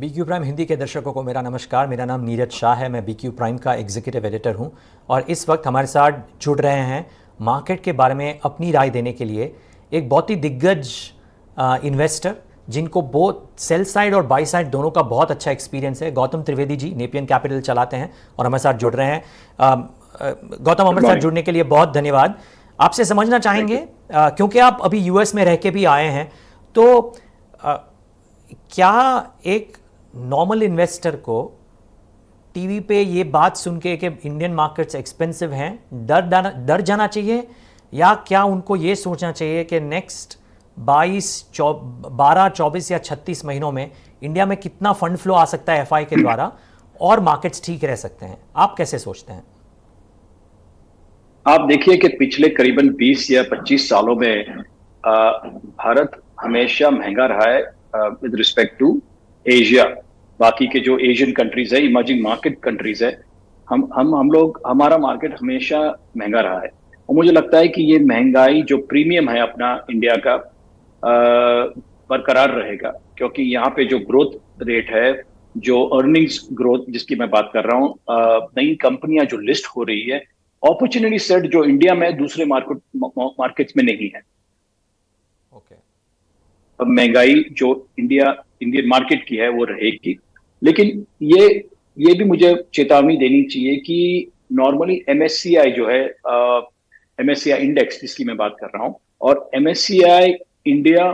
BQ prime Hindi के दर्शकों को मेरा नमस्कार। मेरा नाम नीरज शाह है। मैं BQ प्राइम का एग्जीक्यूटिव एडिटर हूं और इस वक्त हमारे साथ जुड़ रहे हैं मार्केट के बारे में अपनी राय देने के लिए एक बहुत ही दिग्गज इन्वेस्टर जिनको बोथ सेल साइड और बाई साइड दोनों का बहुत अच्छा एक्सपीरियंस है। गौतम त्रिवेदी जी नेपियन कैपिटल चलाते हैं और हमारे साथ जुड़ रहे हैं। गौतम, हमारे साथ जुड़ने के लिए बहुत धन्यवाद। आपसे समझना चाहेंगे क्योंकि आप अभी यूएस में रह के भी आए हैं, तो क्या एक नॉर्मल इन्वेस्टर को टीवी पे ये बात सुन के कि इंडियन मार्केट्स एक्सपेंसिव हैं डर जाना चाहिए, या क्या उनको ये सोचना चाहिए कि नेक्स्ट 12, 24 या 36 महीनों में इंडिया में कितना फंड फ्लो आ सकता है एफआई के द्वारा और मार्केट्स ठीक रह सकते हैं? आप कैसे सोचते हैं? आप देखिए कि पिछले करीबन 20 या 25 सालों में भारत हमेशा महंगा रहा है विद रिस्पेक्ट टू एशिया। बाकी के जो एशियन कंट्रीज है, इमर्जिंग मार्केट कंट्रीज है, हम लोग, हमारा मार्केट हमेशा महंगा रहा है। और मुझे लगता है कि ये महंगाई जो प्रीमियम है अपना इंडिया का बरकरार रहेगा, क्योंकि यहाँ पे जो ग्रोथ रेट है, जो अर्निंग्स ग्रोथ जिसकी मैं बात कर रहा हूँ, नई कंपनियां जो लिस्ट हो रही है, अपॉर्चुनिटी सेट जो इंडिया में दूसरे मार्केट्स में नहीं है। अब महंगाई जो इंडियन मार्केट की है वो रहेगी, लेकिन ये भी मुझे चेतावनी देनी चाहिए कि नॉर्मली एमएससीआई जो है, एमएससीआई इंडेक्स जिसकी मैं बात कर रहा हूं, और एमएससीआई इंडिया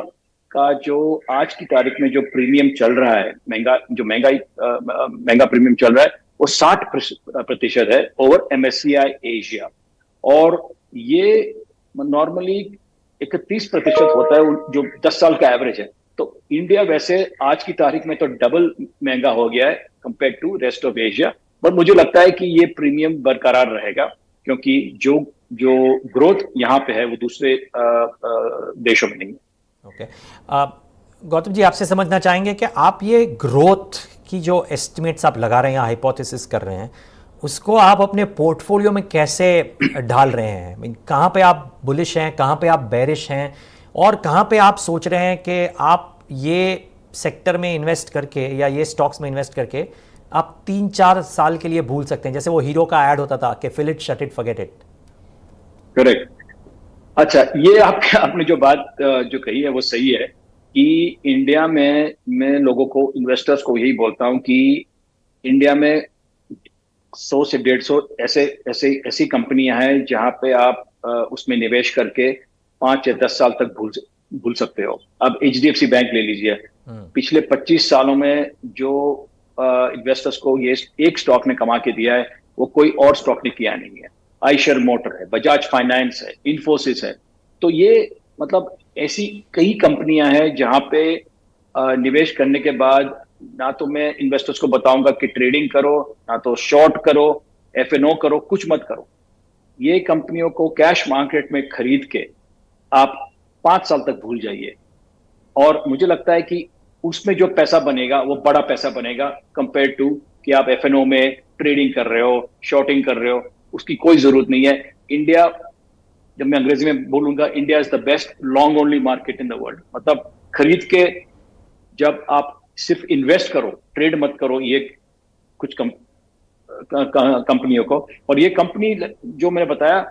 का जो आज की तारीख में जो प्रीमियम चल रहा है, महंगा प्रीमियम चल रहा है, वो 60% है ओवर एमएससीआई एशिया। और ये नॉर्मली 31% होता है जो 10 साल का एवरेज है। तो इंडिया वैसे आज की तारीख में तो डबल महंगा हो गया है compare to rest of Asia, पर मुझे लगता है कि ये प्रीमियम बरकरार रहेगा, क्योंकि जो ग्रोथ यहाँ पे है वो दूसरे देशों में नहीं है। ओके, गौतम जी, आपसे समझना चाहेंगे कि आप ये ग्रोथ की जो एस्टिमेट्स आप लगा रहे हैं, हाइपोथेसिस कर रहे हैं, उसको आप अपने पोर्टफोलियो में कैसे ढाल रहे हैं? कहाँ पे आप बुलिश हैं, कहाँ पे आप बेरिश हैं, और कहाँ पे आप सोच रहे हैं कि आप ये सेक्टर में इन्वेस्ट करके या ये स्टॉक्स में इन्वेस्ट करके आप 3-4 साल के लिए भूल सकते हैं, जैसे वो हीरो का ऐड होता था कि fill it, shut it, forget it? Correct. अच्छा, ये आपने जो बात जो कही है वो सही है कि इंडिया में मैं लोगों को, इन्वेस्टर्स को यही बोलता हूं कि इंडिया में 100 से 150 ऐसी कंपनियां हैं जहां पे आप उसमें निवेश करके 5 या 10 साल तक भूल सकते हो। अब एचडीएफसी बैंक ले लीजिए, पिछले 25 सालों में जो इन्वेस्टर्स को ये एक स्टॉक ने कमा के दिया है, वो कोई और स्टॉक ने किया नहीं है। आइशर मोटर है, बजाज फाइनेंस है, इन्फोसिस है। तो ये मतलब ऐसी कई कंपनियां हैं जहां पे निवेश करने के बाद ना तो मैं इन्वेस्टर्स को बताऊंगा कि ट्रेडिंग करो, ना तो शॉर्ट करो, एफएनओ करो, कुछ मत करो। ये कंपनियों को कैश मार्केट में खरीद के आप 5 साल तक भूल जाइए, और मुझे लगता है कि उसमें जो पैसा बनेगा वो बड़ा पैसा बनेगा कंपेयर टू कि आप एफएनओ में ट्रेडिंग कर रहे हो, शॉर्टिंग कर रहे हो। उसकी कोई जरूरत नहीं है। इंडिया, जब मैं अंग्रेजी में बोलूंगा, India is the best long only market in the world. मतलब खरीद के जब आप सिर्फ इन्वेस्ट करो, ट्रेड मत करो ये कुछ कंपनियों को। और ये कंपनी जो मैंने बताया,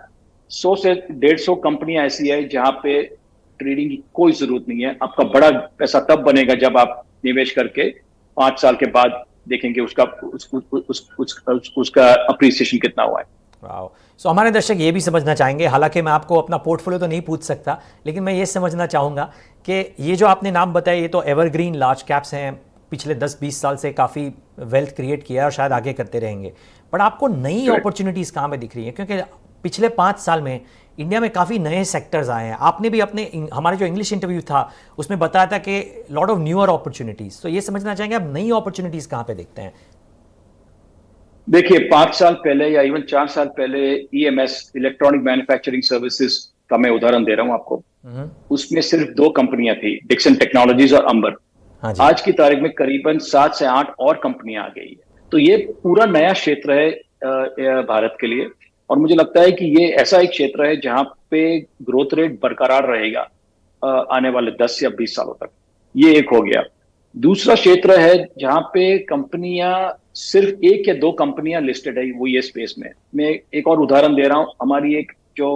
100 से 150 कंपनियां ऐसी है जहां पे ट्रेडिंग की कोई जरूरत नहीं है। आपका बड़ा पैसा तब बनेगा जब आप निवेश करके 5 साल के बाद देखेंगे उसका अप्रिसिएशन कितना हुआ है। वाओ। सो हमारे दर्शक ये भी समझना चाहेंगे, हालांकि मैं आपको अपना पोर्टफोलियो तो नहीं पूछ सकता, लेकिन मैं ये समझना चाहूँगा कि ये जो आपने नाम बताया, ये तो एवरग्रीन लार्ज कैप्स हैं, पिछले 10-20 साल से काफ़ी वेल्थ क्रिएट किया है और शायद आगे करते रहेंगे। बट आपको नई अपॉर्चुनिटीज़ कहाँ में दिख रही हैं? क्योंकि पिछले 5 साल में इंडिया में काफ़ी नए सेक्टर्स आए हैं। आपने भी अपने हमारे जो इंग्लिश इंटरव्यू था उसमें बताया था कि लॉट ऑफ न्यूअर अपॉर्चुनिटीज़। तो ये समझना चाहेंगे आप नई अपॉर्चुनिटीज़ कहाँ पे देखते हैं? देखिए, 5 साल पहले या इवन 4 साल पहले ईएमएस, इलेक्ट्रॉनिक मैन्युफैक्चरिंग सर्विसेज का मैं उदाहरण दे रहा हूं आपको। उसमें सिर्फ 2 कंपनियां थी, डिक्सन टेक्नोलॉजीज और अंबर। आज की तारीख में करीबन 7 से 8 और कंपनियां आ गई है। तो ये पूरा नया क्षेत्र है भारत के लिए, और मुझे लगता है कि ये ऐसा एक क्षेत्र है जहां पे ग्रोथ रेट बरकरार रहेगा आने वाले 10 या 20 सालों तक। ये एक हो गया। दूसरा क्षेत्र है जहां पे कंपनियां, सिर्फ एक या दो कंपनियां लिस्टेड है, वो ये स्पेस में। मैं एक और उदाहरण दे रहा हूं। हमारी एक जो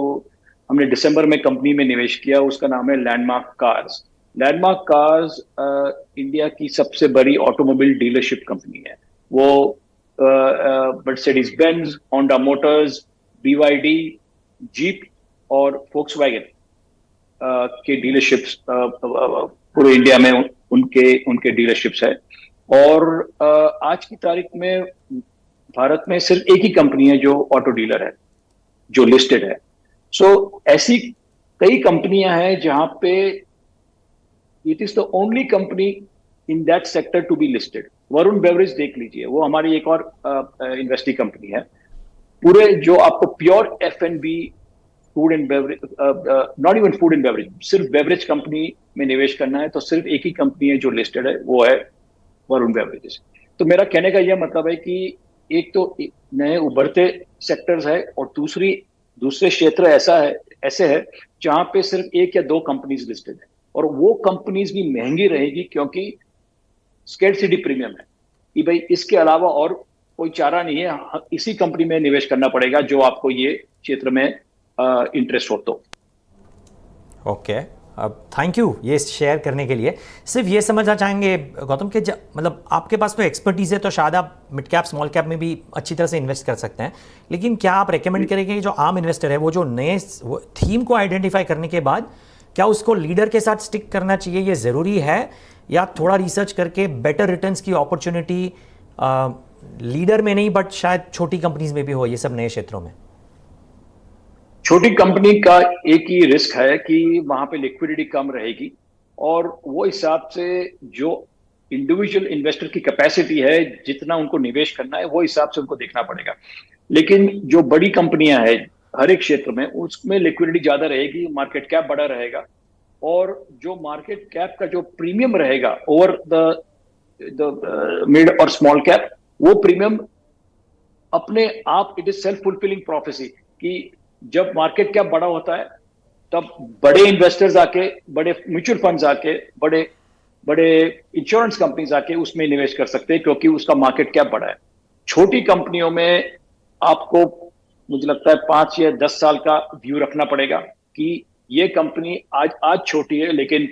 हमने दिसंबर में कंपनी में निवेश किया, उसका नाम है landmark cars. Landmark cars India की सबसे बड़ी ऑटोमोबाइल डीलरशिप कंपनी है। वो Mercedes Benz, Honda Motors, BYD, jeep और फोक्सवैगन के डीलरशिप्स पूरे इंडिया में उनके उनके डीलरशिप्स है। और आज की तारीख में भारत में सिर्फ एक ही कंपनी है जो ऑटो डीलर है, जो लिस्टेड है। सो ऐसी कई कंपनियां हैं जहां पे it is the only company in that sector to be listed. Varun beverage देख लीजिए, वो हमारी एक और इन्वेस्टी कंपनी है। पूरे जो आपको pure F&B, food and beverage, not even food and beverage, सिर्फ बेवरेज कंपनी में निवेश करना है तो सिर्फ एक ही कंपनी है जो लिस्टेड है, वो है वरुण बेवरेजेस। तो मेरा कहने का यह मतलब है कि एक तो नए उभरते सेक्टर्स है, और दूसरे क्षेत्र ऐसे है जहां पे सिर्फ एक या दो कंपनीज लिस्टेड है, और वो कंपनीज भी महंगी रहेगी क्योंकि स्केर्सिटी प्रीमियम है कि भाई इसके अलावा और कोई चारा नहीं है, इसी कंपनी में निवेश करना पड़ेगा जो आपको ये क्षेत्र में इंटरेस्ट हो तो। ओके, अब थैंक यू ये शेयर करने के लिए। सिर्फ ये समझना चाहेंगे गौतम कि मतलब आपके पास तो एक्सपर्टीज़ है, तो शायद आप मिड कैप स्मॉल कैप में भी अच्छी तरह से इन्वेस्ट कर सकते हैं, लेकिन क्या आप रेकमेंड करेंगे कि जो आम इन्वेस्टर है वो जो नए थीम को आइडेंटिफाई करने के बाद क्या उसको लीडर के साथ स्टिक करना चाहिए, ये ज़रूरी है, या थोड़ा रिसर्च करके बेटर रिटर्न्स की अपॉर्चुनिटी लीडर में नहीं बट शायद छोटी कंपनीज में भी हो, ये सब नए क्षेत्रों में? छोटी कंपनी का एक ही रिस्क है कि वहां पे लिक्विडिटी कम रहेगी, और वो हिसाब से जो इंडिविजुअल इन्वेस्टर की कैपेसिटी है, जितना उनको निवेश करना है, वो हिसाब से उनको देखना पड़ेगा। लेकिन जो बड़ी कंपनियां हैं हर एक क्षेत्र में, उसमें लिक्विडिटी ज्यादा रहेगी, मार्केट कैप बड़ा रहेगा, और जो मार्केट कैप का जो प्रीमियम रहेगा ओवर द मिड और स्मॉल कैप, वो प्रीमियम अपने आप, it is self fulfilling prophecy कि जब मार्केट कैप बड़ा होता है तब बड़े इन्वेस्टर्स आके, बड़े म्यूचुअल फंड्स आके, बड़े बड़े इंश्योरेंस कंपनीज आके उसमें निवेश कर सकते हैं क्योंकि उसका मार्केट कैप बड़ा है। छोटी कंपनियों में आपको, मुझे लगता है 5 या 10 साल का व्यू रखना पड़ेगा कि ये कंपनी आज छोटी है, लेकिन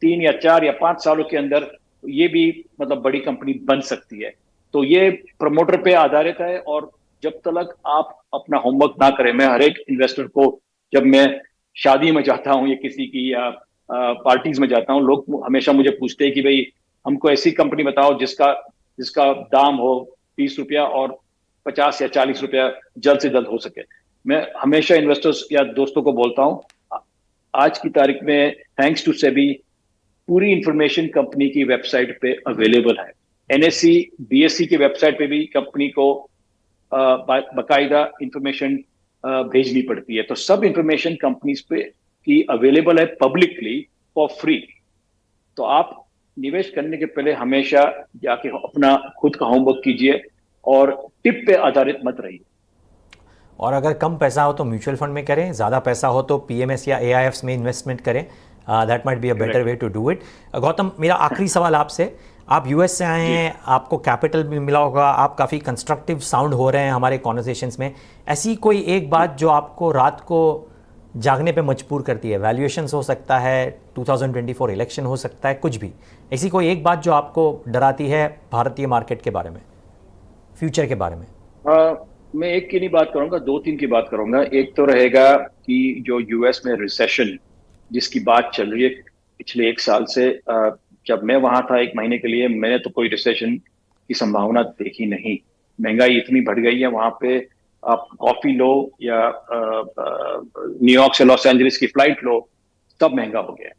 3 या 4 या 5 सालों के अंदर ये भी मतलब बड़ी कंपनी बन सकती है। तो ये प्रमोटर पे आधारित है, और जब तक आप अपना होमवर्क ना करें, मैं हर एक इन्वेस्टर को, जब मैं शादी में जाता हूं या किसी की या पार्टीज में जाता हूं, लोग हमेशा मुझे पूछते हैं कि भाई हमको ऐसी कंपनी बताओ जिसका जिसका दाम हो 20 रुपया और 50 या 40 रुपया जल्द से जल्द हो सके। मैं हमेशा इन्वेस्टर्स या दोस्तों को बोलता हूं, आज की तारीख में थैंक्स टू सेबी पूरी इंफॉर्मेशन कंपनी की वेबसाइट पे अवेलेबल है। NSE BSE की वेबसाइट पे भी कंपनी को बाकायदा इंफॉर्मेशन भेजनी पड़ती है। तो सब इंफॉर्मेशन कंपनीज पे की अवेलेबल है पब्लिकली फॉर फ्री। तो आप निवेश करने के पहले हमेशा जाके अपना खुद का होमवर्क कीजिए और टिप पे आधारित मत रहिए। और अगर कम पैसा हो तो म्यूचुअल फंड में करें, ज़्यादा पैसा हो तो PMS या AIFs में इन्वेस्टमेंट करें। That might be a better way to do it. Gautam, मेरा आखिरी सवाल आपसे, आप US से आए हैं, आपको कैपिटल भी मिला होगा, आप काफ़ी कंस्ट्रक्टिव साउंड हो रहे हैं हमारे कॉन्वर्सेशंस में। ऐसी कोई एक बात जो आपको रात को जागने पे मजबूर करती है? वैल्यूएशंस हो सकता है, 2024 इलेक्शन हो सकता है, कुछ भी। ऐसी कोई एक बात जो आपको डराती है भारतीय मार्केट के बारे में, फ्यूचर के बारे में? मैं एक की नहीं बात करूंगा, 2-3 की बात करूंगा। एक तो रहेगा कि जो US में रिसेशन जिसकी बात चल रही है पिछले 1 साल से, जब मैं वहां था 1 महीने के लिए, मैंने तो कोई रिसेशन की संभावना देखी नहीं। महंगाई इतनी बढ़ गई है वहां पे, आप कॉफी लो या न्यूयॉर्क से लॉस एंजलिस की फ्लाइट लो, सब महंगा हो गया है।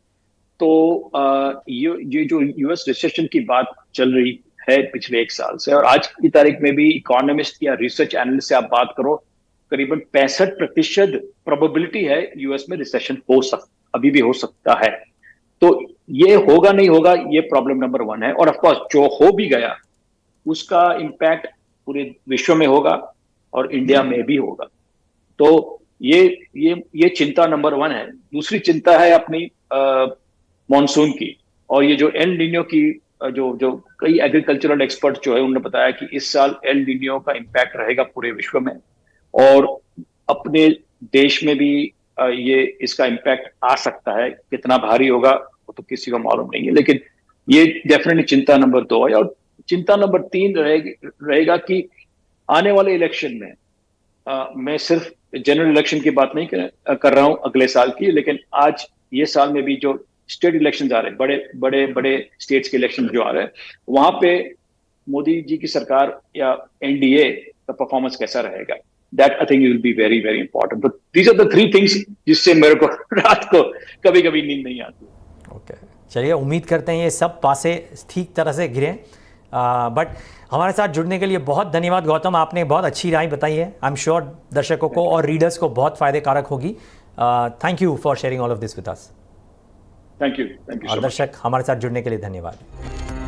तो ये जो US रिसेशन की बात चल रही है पिछले 1 साल से, और आज की तारीख में भी इकोनॉमिस्ट या रिसर्च एनालिस्ट से आप बात करो, करीबन 65% प्रोबेबिलिटी है US में रिसेशन अभी भी हो सकता है। तो ये होगा नहीं होगा, ये प्रॉब्लम नंबर 1 है। और ऑफकोर्स जो हो भी गया उसका इम्पैक्ट पूरे विश्व में होगा और इंडिया में भी होगा। तो ये चिंता नंबर 1 है। दूसरी चिंता है अपनी मॉनसून की, और ये जो एल नीनो की जो जो कई एग्रीकल्चरल एक्सपर्ट जो है उन्होंने बताया कि इस साल एल नीनो का इम्पैक्ट रहेगा पूरे विश्व में, और अपने देश में भी ये इसका इम्पैक्ट आ सकता है। कितना भारी होगा वो तो किसी को मालूम नहीं है, लेकिन ये डेफिनेटली चिंता नंबर 2 है। और चिंता नंबर 3 रहेगा कि आने वाले इलेक्शन में मैं सिर्फ जनरल इलेक्शन की बात नहीं कर रहा हूं अगले साल की, लेकिन आज ये साल में भी जो स्टेट इलेक्शन आ रहे हैं, बड़े बड़े बड़े स्टेट्स के इलेक्शन जो आ रहे हैं, वहां पे मोदी जी की सरकार या एनडीए का परफॉर्मेंस कैसा रहेगा, that I think will be very very important. तो दीज आर द 3 थिंग्स जिससे मेरे को रात को कभी कभी नींद नहीं आती। ओके, चलिए उम्मीद करते हैं ये सब पासे ठीक तरह से गिरे। बट हमारे साथ जुड़ने के लिए बहुत धन्यवाद गौतम, आपने बहुत अच्छी राय बताई है। आई एम श्योर दर्शकों को और रीडर्स को बहुत फायदे कारक होगी। Thank you for sharing all of this with us. Thank you और दर्शक हमारे साथ जुड़ने के लिए धन्यवाद।